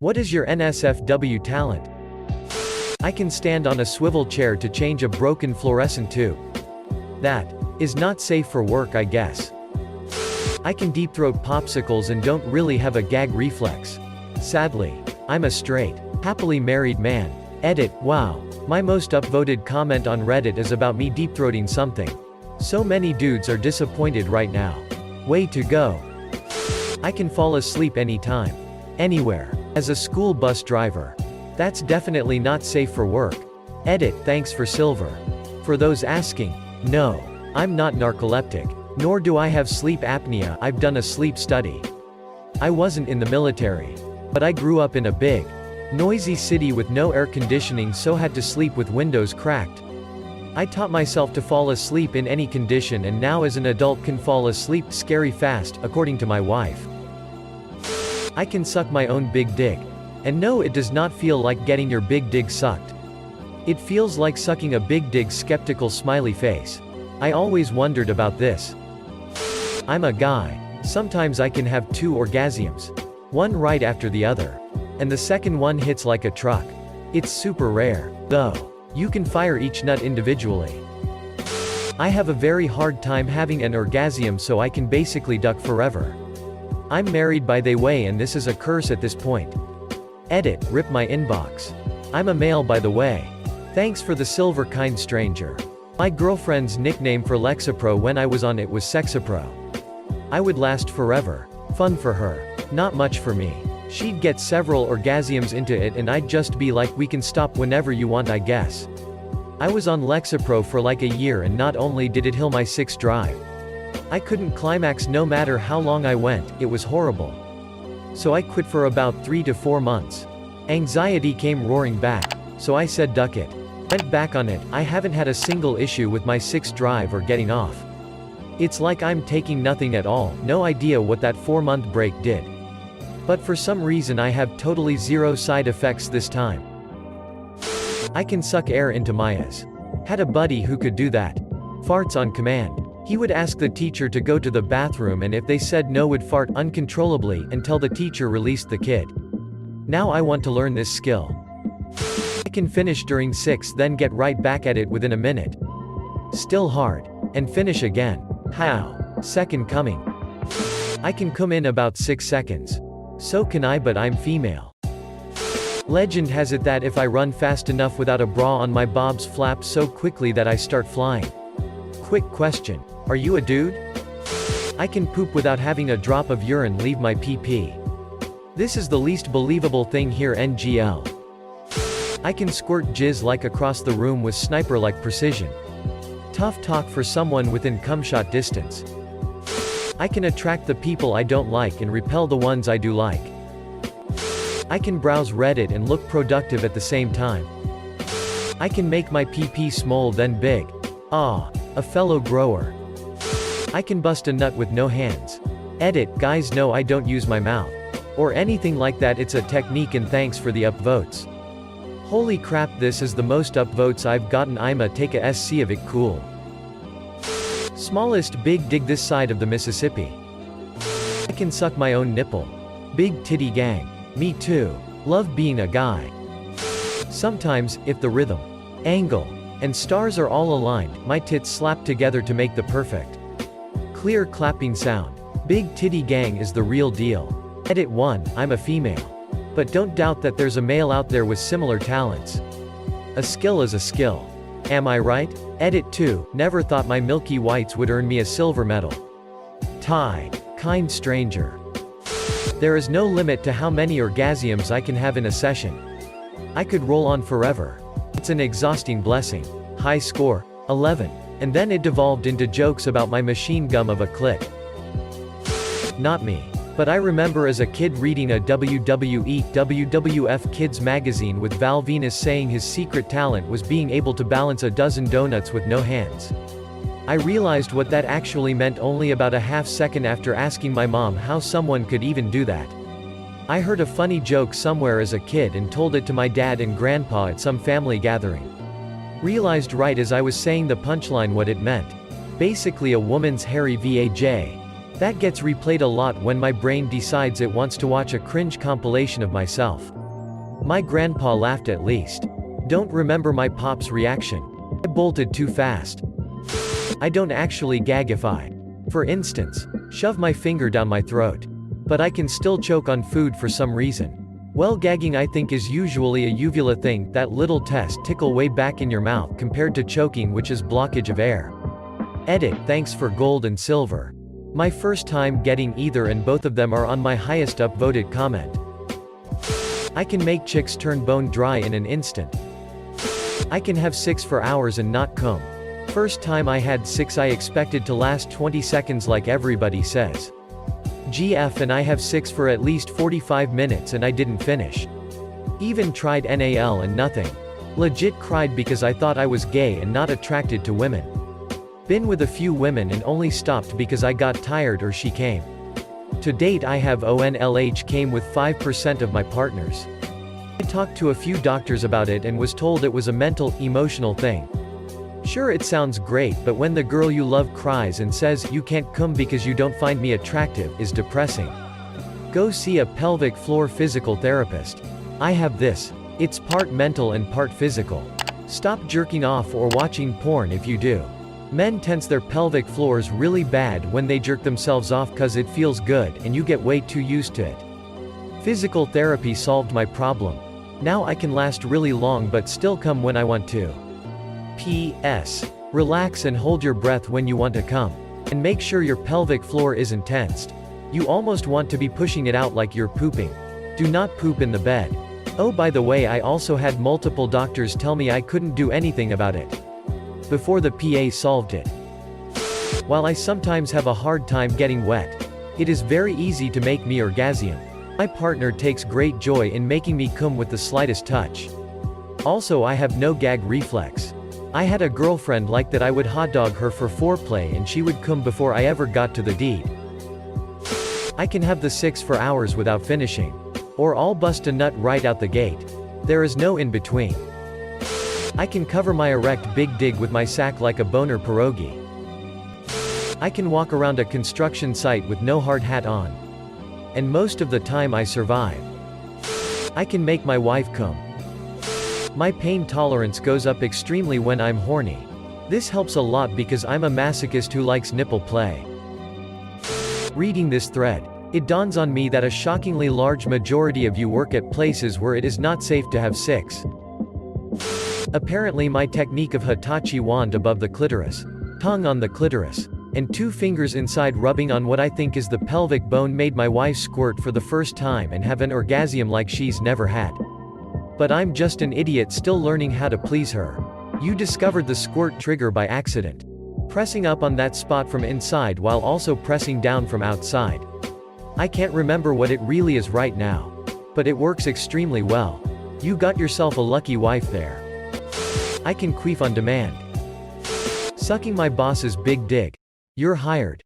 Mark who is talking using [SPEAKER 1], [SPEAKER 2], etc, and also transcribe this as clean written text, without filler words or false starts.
[SPEAKER 1] What is your NSFW talent? I can stand on a swivel chair to change a broken fluorescent tube. That is not safe for work, I guess. I can deep throat popsicles and don't really have a gag reflex. Sadly, I'm a straight, happily married man. Edit, wow. My most upvoted comment on Reddit is about me deep throating something. So many dudes are disappointed right now. Way to go. I can fall asleep anytime. Anywhere. As a school bus driver. That's definitely not safe for work. Edit, thanks for silver. For those asking, no. I'm not narcoleptic. Nor do I have sleep apnea. I've done a sleep study. I wasn't in the military. But I grew up in a big, noisy city with no air conditioning, so had to sleep with windows cracked. I taught myself to fall asleep in any condition, and now as an adult can fall asleep scary fast, according to my wife. I can suck my own big dig. And no, it does not feel like getting your big dig sucked. It feels like sucking a big dig. Skeptical smiley face. I always wondered about this. I'm a guy. Sometimes I can have 2 orgasms. One right after the other. And the second one hits like a truck. It's super rare, though. You can fire each nut individually. I have a very hard time having an orgasm, so I can basically duck forever. I'm married, by the way, and this is a curse at this point. Edit, rip my inbox. I'm a male, by the way. Thanks for the silver, kind stranger. My girlfriend's nickname for Lexapro when I was on it was Sexapro. I would last forever. Fun for her. Not much for me. She'd get several orgasms into it and I'd just be like, we can stop whenever you want, I guess. I was on Lexapro for like a year, and not only did it kill my sex drive, I couldn't climax no matter how long I went. It was horrible. So I quit for about 3 to 4 months. Anxiety came roaring back. So I said duck it. Went back on it. I haven't had a single issue with my sex drive or getting off. It's like I'm taking nothing at all. No idea what that 4-month break did. But for some reason I have totally 0 side effects this time. I can suck air into my ass. Had a buddy who could do that. Farts on command. He would ask the teacher to go to the bathroom, and if they said no would fart uncontrollably until the teacher released the kid. Now I want to learn this skill. I can finish during 6, then get right back at it within a minute. Still hard. And finish again. How? Second coming. I can come in about 6 seconds. So can I, but I'm female. Legend has it that if I run fast enough without a bra on, my bobs flap so quickly that I start flying. Quick question. Are you a dude? I can poop without having a drop of urine leave my pee-pee. This is the least believable thing here, NGL. I can squirt jizz like across the room with sniper-like precision. Tough talk for someone within cumshot distance. I can attract the people I don't like and repel the ones I do like. I can browse Reddit and look productive at the same time. I can make my pee-pee small then big. Ah, a fellow grower. I can bust a nut with no hands. Edit, guys, no, I don't use my mouth. Or anything like that. It's a technique, and thanks for the upvotes. Holy crap, this is the most upvotes I've gotten. I'ma take a SC of it. Cool. Smallest big dig this side of the Mississippi. I can suck my own nipple. Big titty gang. Me too. Love being a guy. Sometimes, if the rhythm, angle, and stars are all aligned, my tits slap together to make the perfect, clear clapping sound. Big titty gang is the real deal. Edit 1, I'm a female. But don't doubt that there's a male out there with similar talents. A skill is a skill. Am I right? Edit 2, never thought my milky whites would earn me a silver medal. Tie. Kind stranger. There is no limit to how many orgasms I can have in a session. I could roll on forever. It's an exhausting blessing. High score, 11. And then it devolved into jokes about my machine gun of a clit. Not me. But I remember as a kid reading a WWF Kids magazine with Val Venus saying his secret talent was being able to balance a dozen donuts with no hands. I realized what that actually meant only about a half second after asking my mom how someone could even do that. I heard a funny joke somewhere as a kid and told it to my dad and grandpa at some family gathering. Realized right as I was saying the punchline what it meant. Basically a woman's hairy VAJ. That gets replayed a lot when my brain decides it wants to watch a cringe compilation of myself. My grandpa laughed at least. Don't remember my pop's reaction. I bolted too fast. I don't actually gag if I, for instance, shove my finger down my throat. But I can still choke on food for some reason. Well, gagging I think is usually a uvula thing, that little test tickle way back in your mouth, compared to choking, which is blockage of air. Edit, thanks for gold and silver. My first time getting either and both of them are on my highest upvoted comment. I can make chicks turn bone dry in an instant. I can have 6 for hours and not come. First time I had 6 I expected to last 20 seconds like everybody says. GF, and I have 6 for at least 45 minutes and I didn't finish. Even tried NAL and nothing. Legit cried because I thought I was gay and not attracted to women. Been with a few women and only stopped because I got tired or she came. To date I have ONLH came with 5% of my partners. I talked to a few doctors about it and was told it was a mental, emotional thing. Sure, it sounds great, but when the girl you love cries and says, "You can't come because you don't find me attractive," is depressing. Go see a pelvic floor physical therapist. I have this. It's part mental and part physical. Stop jerking off or watching porn if you do. Men tense their pelvic floors really bad when they jerk themselves off cause it feels good and you get way too used to it. Physical therapy solved my problem. Now I can last really long but still come when I want to. P.S. Relax and hold your breath when you want to come. And make sure your pelvic floor isn't tensed. You almost want to be pushing it out like you're pooping. Do not poop in the bed. Oh, by the way, I also had multiple doctors tell me I couldn't do anything about it. Before the PA solved it. While I sometimes have a hard time getting wet, it is very easy to make me orgasm. My partner takes great joy in making me come with the slightest touch. Also, I have no gag reflex. I had a girlfriend like that. I would hotdog her for foreplay and she would come before I ever got to the deed. I can have the 6 for hours without finishing. Or I'll bust a nut right out the gate. There is no in between. I can cover my erect big dig with my sack like a boner pierogi. I can walk around a construction site with no hard hat on. And most of the time I survive. I can make my wife come. My pain tolerance goes up extremely when I'm horny. This helps a lot because I'm a masochist who likes nipple play. Reading this thread, it dawns on me that a shockingly large majority of you work at places where it is not safe to have sex. Apparently my technique of Hitachi wand above the clitoris, tongue on the clitoris, and 2 fingers inside rubbing on what I think is the pelvic bone made my wife squirt for the first time and have an orgasm like she's never had. But I'm just an idiot still learning how to please her. You discovered the squirt trigger by accident. Pressing up on that spot from inside while also pressing down from outside. I can't remember what it really is right now. But it works extremely well. You got yourself a lucky wife there. I can queef on demand. Sucking my boss's big dick. You're hired.